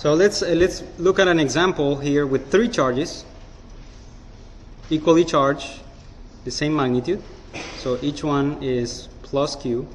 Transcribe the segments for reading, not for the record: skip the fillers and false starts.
So let's look at an example here with three charges, equally charged, the same magnitude. So each one is plus q.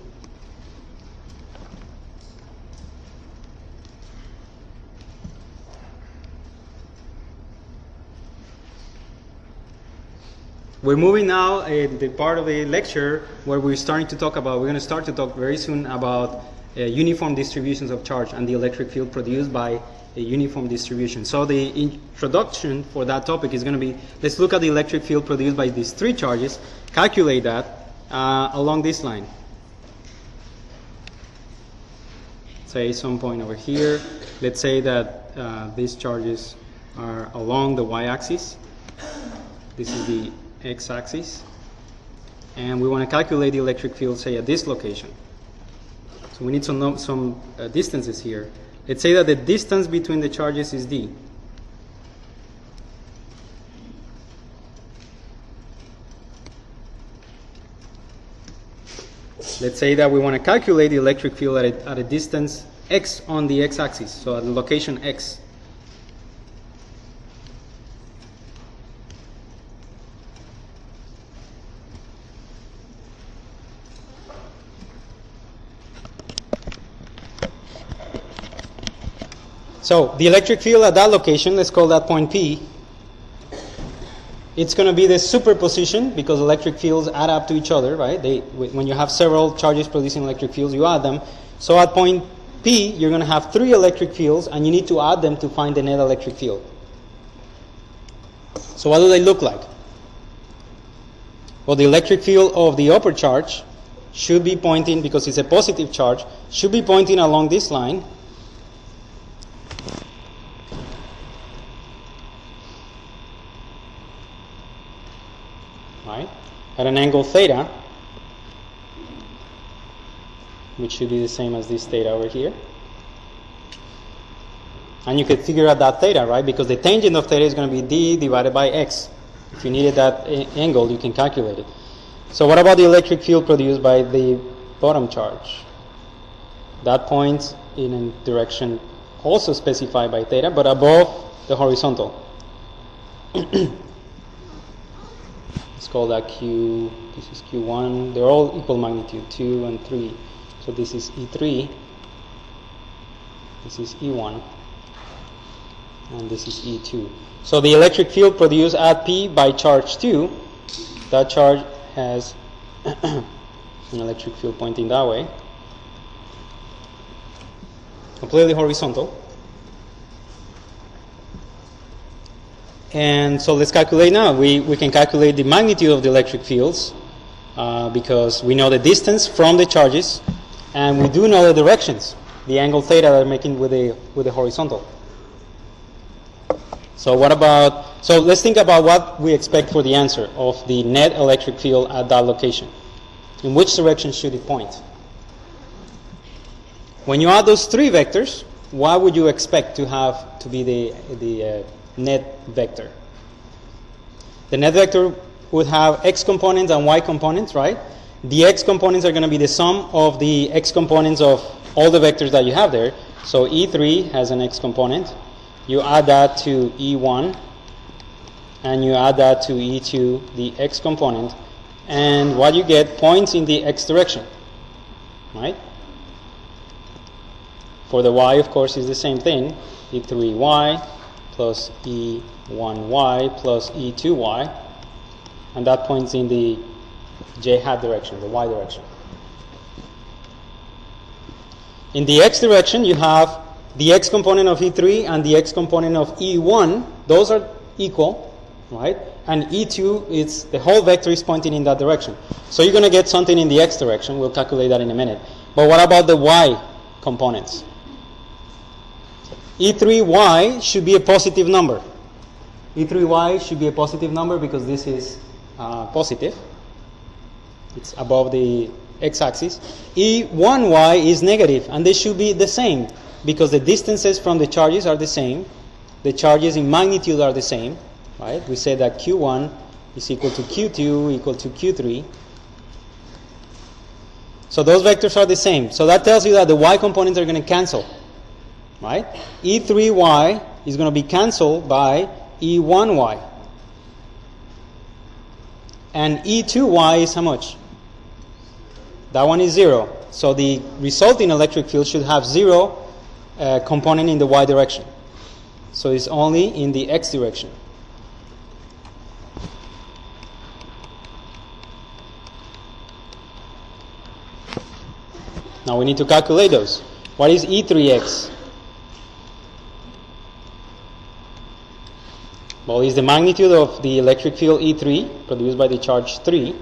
We're moving now in the part of the lecture where we're going to talk very soon about uniform distributions of charge and the electric field produced by a uniform distribution. So the introduction for that topic is going to be, let's look at the electric field produced by these three charges, calculate that along this line. Say some point over here. Let's say that these charges are along the y-axis. This is the x-axis, and we want to calculate the electric field, say, at this location. So we need some distances here. Let's say that the distance between the charges is d. Let's say that we want to calculate the electric field at a distance x on the x-axis, so at the location x. So the electric field at that location, let's call that point P. It's going to be the superposition because electric fields add up to each other, right? When you have several charges producing electric fields, you add them. So at point P, you're going to have three electric fields, and you need to add them to find the net electric field. So what do they look like? Well, the electric field of the upper charge should be pointing, because it's a positive charge, should be pointing along this line. Right, at an angle theta, which should be the same as this theta over here. And you could figure out that theta, right? Because the tangent of theta is going to be d divided by x. If you needed that angle, you can calculate it. So what about the electric field produced by the bottom charge? That points in a direction also specified by theta, but above the horizontal. Let's call that Q, this is Q1, they're all equal magnitude, 2 and 3. So this is E3, this is E1, and this is E2. So the electric field produced at P by charge 2, that charge has an electric field pointing that way, completely horizontal. And so let's calculate now. We can calculate the magnitude of the electric fields because we know the distance from the charges, and we do know the directions, the angle theta they're making with the horizontal. So let's think about what we expect for the answer of the net electric field at that location. In which direction should it point? When you add those three vectors, what would you expect to have to be the net vector? The net vector would have x components and y components, right? The x components are going to be the sum of the x components of all the vectors that you have there. So E3 has an x component. You add that to E1, and you add that to E2, the x component, and what you get points in the x direction, right? For the y, of course, is the same thing. E3y plus E1y plus E2y, and that points in the j hat direction, the y direction. In the x direction, you have the x component of E3 and the x component of E1. Those are equal, right? And E2, it's the whole vector is pointing in that direction. So you're going to get something in the x direction. We'll calculate that in a minute. But what about the y components? E3y should be a positive number. E3y should be a positive number because this is positive. It's above the x-axis. E1y is negative, and they should be the same because the distances from the charges are the same. The charges in magnitude are the same, right? We say that Q1 is equal to Q2 equal to Q3. So those vectors are the same. So that tells you that the y components are going to cancel. right? E3y is going to be cancelled by E1y. And E2y is how much? That one is 0. So the resulting electric field should have 0 component in the y direction. So it's only in the x direction. Now we need to calculate those. What is E3x? Well, it's the magnitude of the electric field E3 produced by the charge 3,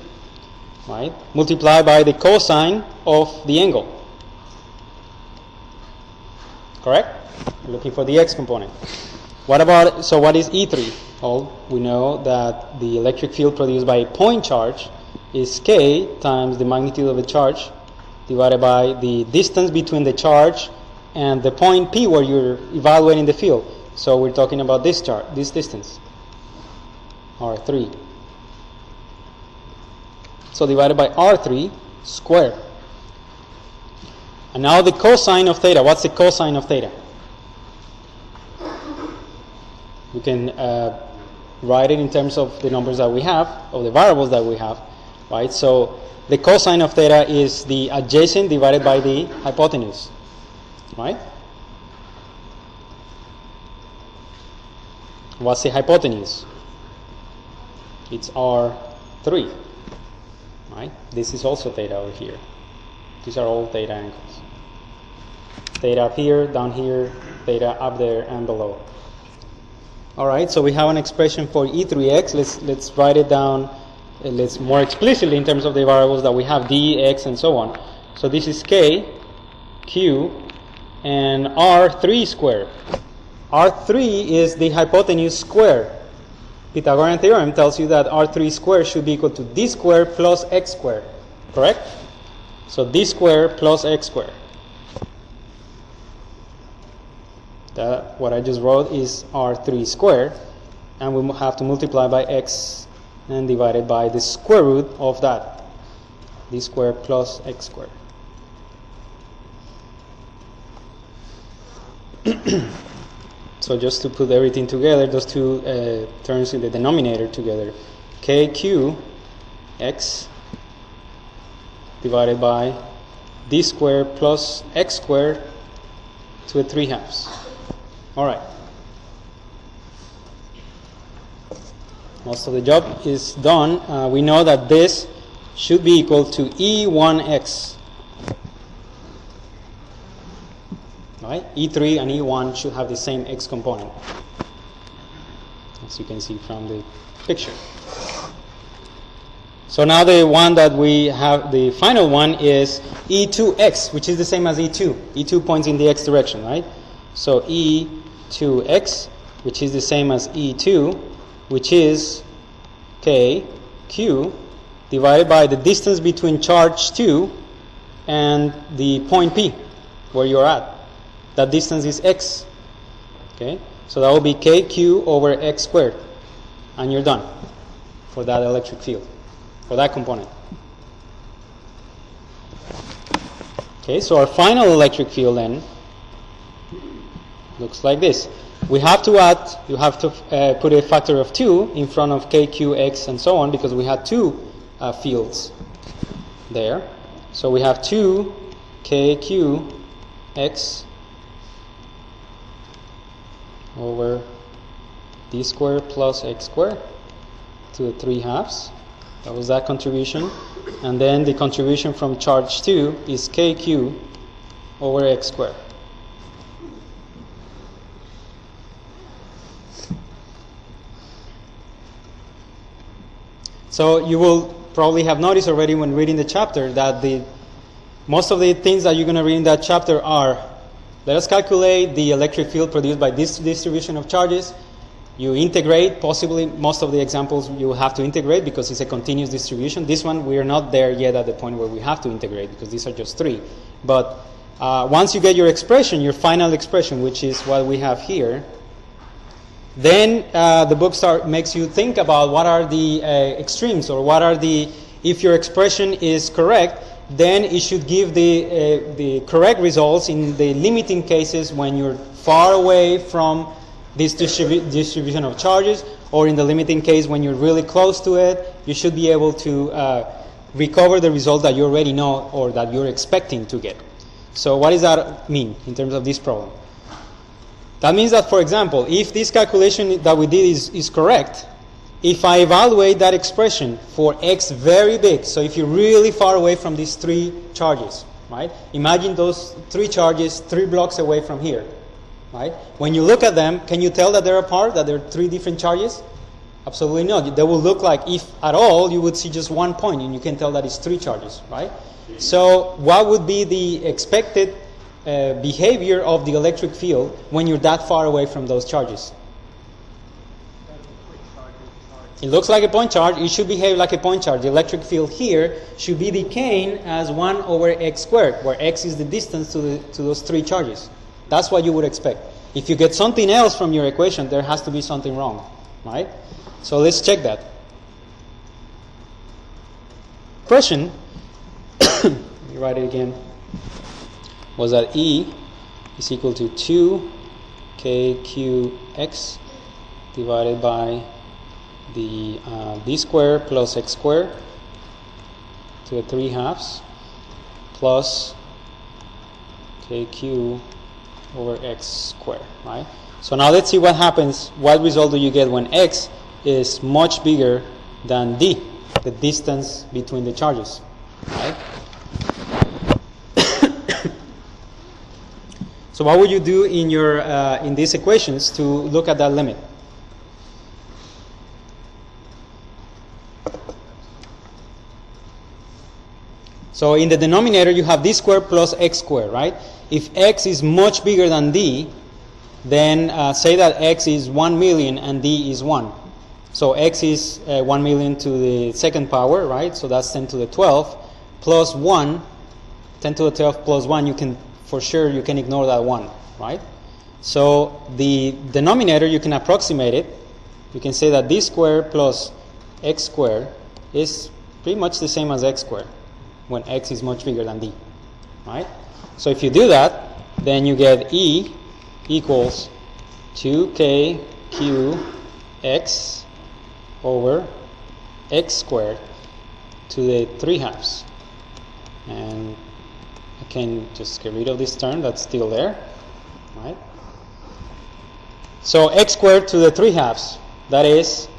right, multiplied by the cosine of the angle. Correct? We're looking for the x component. What about, so what is E3? Well, we know that the electric field produced by a point charge is k times the magnitude of the charge divided by the distance between the charge and the point P where you're evaluating the field. So we're talking about this this distance, R3. So divided by R3 squared. And now the cosine of theta. What's the cosine of theta? We can write it in terms of the numbers that we have, of the variables that we have, right? So the cosine of theta is the adjacent divided by the hypotenuse, right? What's the hypotenuse? It's R3, right? This is also theta over here. These are all theta angles. Theta up here, down here, theta up there and below. All right, so we have an expression for E3x. Let's write it down. Let's more explicitly in terms of the variables that we have, d, x, and so on. So this is k, q, and R3 squared. R3 is the hypotenuse squared. Pythagorean theorem tells you that R3 squared should be equal to d squared plus x squared. Correct? So d squared plus x squared. That, what I just wrote is R3 squared. And we have to multiply by x and divide it by the square root of that. D squared plus x squared. So just to put everything together, those two terms in the denominator together, kq x divided by d squared plus x squared to the 3/2. All right. Most of the job is done. We know that this should be equal to E1x. Right? E3 and E1 should have the same x component, as you can see from the picture. So now the one that we have, the final one is E2x, which is the same as E2. E2 points in the x direction, right? So E2x, which is the same as E2, which is k, q, divided by the distance between charge 2 and the point P, where you're at. That distance is x. Okay, so that will be kq over x squared, and you're done for that electric field, for that component. Okay, so our final electric field then looks like this. We have to add, you have to put a factor of 2 in front of k, q, x, and so on, because we had two fields there. So we have 2 k, q, x over d squared plus x squared to the 3/2. That was that contribution. And then the contribution from charge 2 is kq over x squared. So you will probably have noticed already when reading the chapter that most of the things that you're going to read in that chapter are, let us calculate the electric field produced by this distribution of charges. You integrate, possibly most of the examples you will have to integrate because it's a continuous distribution. This one, we are not there yet at the point where we have to integrate because these are just 3. But once you get your expression, your final expression, which is what we have here, then the book makes you think about what are the extremes, or what are the, if your expression is correct, then it should give the correct results in the limiting cases when you're far away from this distribution of charges, or in the limiting case when you're really close to it. You should be able to recover the result that you already know or that you're expecting to get. So what does that mean in terms of this problem? That means that, for example, if this calculation that we did is correct, if I evaluate that expression for x very big, so if you're really far away from these three charges, right? Imagine those three charges 3 blocks away from here, right? When you look at them, can you tell that they're apart, that they're three different charges? Absolutely not. They will look like, if at all, you would see just 1 point, and you can tell that it's 3 charges, right? So what would be the expected behavior of the electric field when you're that far away from those charges? It looks like a point charge. It should behave like a point charge. The electric field here should be decaying as 1 over x squared, where x is the distance to those three charges. That's what you would expect. If you get something else from your equation, there has to be something wrong, right? So let's check that. Expression, let me write it again, was that E is equal to 2kqx divided by the d squared plus x squared to the 3/2 plus kq over x squared, right? So now let's see what happens. What result do you get when x is much bigger than d, the distance between the charges, right? So what would you do in your in these equations to look at that limit? So in the denominator, you have d squared plus x squared, right? If x is much bigger than d, then say that x is 1 million and d is 1. So x is 1 million to the second power, right? So that's 10 to the 12 plus 1. 10 to the 12 plus 1, you can, for sure, you can ignore that 1, right? So the denominator, you can approximate it. You can say that d squared plus x squared is pretty much the same as x squared when x is much bigger than d, right? So if you do that, then you get E equals 2kqx over x squared to the 3/2. And I can just get rid of this term that's still there, right? So x squared to the 3/2, that is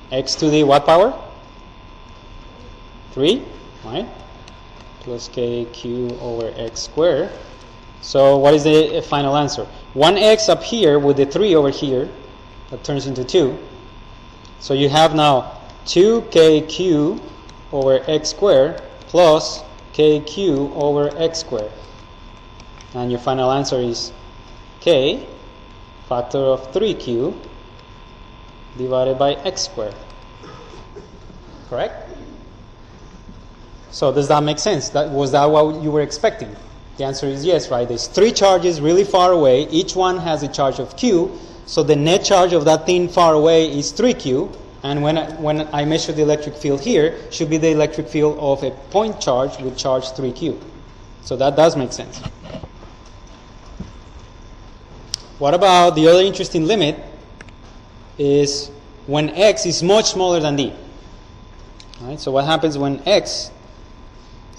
x to the what power? 3, right? Plus kq over x squared. So what is the final answer? 1x up here with the 3 over here, that turns into 2. So you have now 2kq over x squared plus kq over x squared. And your final answer is k, factor of 3q, divided by x squared. Correct? So does that make sense? Was that what you were expecting? The answer is yes, right? There's 3 charges really far away. Each one has a charge of q. So the net charge of that thing far away is 3q. And when I measure the electric field here, should be the electric field of a point charge with charge 3q. So that does make sense. What about the other interesting limit is when x is much smaller than d. All right, so what happens when x,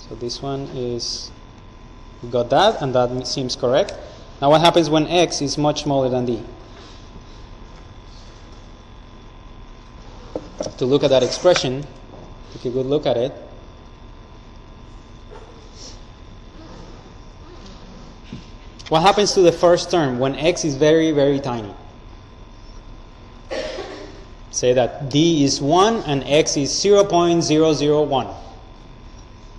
so this one is, we got that, and that seems correct. Now what happens when x is much smaller than d? To look at that expression, take a good look at it. What happens to the first term when x is very, very tiny? Say that d is 1 and x is 0.001.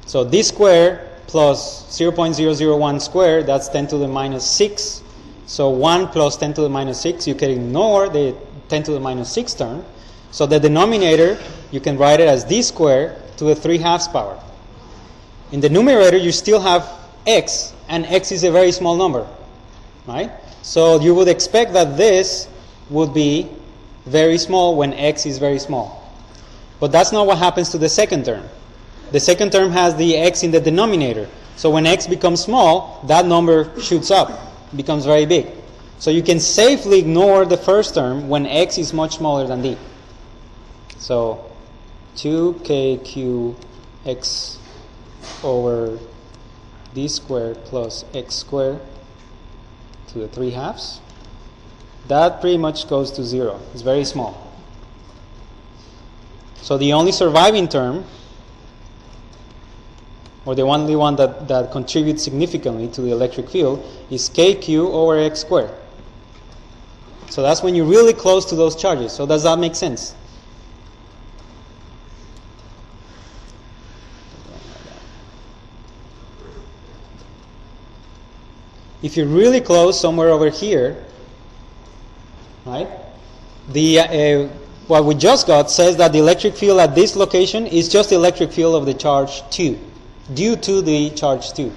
So d squared plus 0.001 squared, that's 10 to the minus 6. So 1 plus 10 to the minus 6, you can ignore the 10 to the minus 6 term. So the denominator, you can write it as d squared to the 3/2 power. In the numerator, you still have x, and x is a very small number, right? So you would expect that this would be very small when x is very small. But that's not what happens to the second term. The second term has the x in the denominator. So when x becomes small, that number shoots up, becomes very big. So you can safely ignore the first term when x is much smaller than d. So 2kqx over d squared plus x squared to the 3/2. That pretty much goes to 0. It's very small. So the only surviving term, or the only one that contributes significantly to the electric field, is kq over x squared. So that's when you're really close to those charges. So does that make sense? If you're really close, somewhere over here, right? What we just got says that the electric field at this location is just the electric field of the charge 2, due to the charge 2.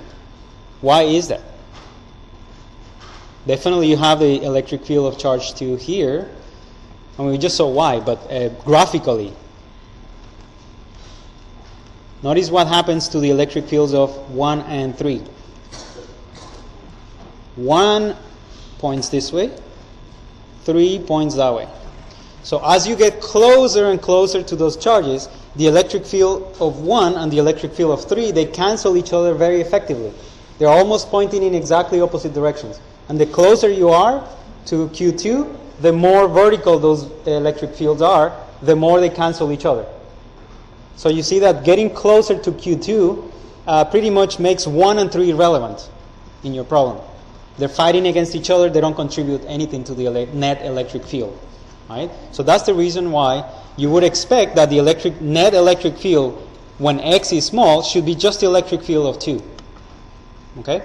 Why is that? Definitely you have the electric field of charge 2 here. I mean, we just saw why, but graphically. Notice what happens to the electric fields of 1 and 3. 1 points this way, 3 points that way. So as you get closer and closer to those charges, the electric field of 1 and the electric field of 3, they cancel each other very effectively. They're almost pointing in exactly opposite directions. And the closer you are to Q2, the more vertical those electric fields are, the more they cancel each other. So you see that getting closer to Q2 pretty much makes 1 and 3 irrelevant in your problem. They're fighting against each other. They don't contribute anything to the net electric field. Right? So that's the reason why you would expect that the net electric field, when x is small, should be just the electric field of 2. Okay?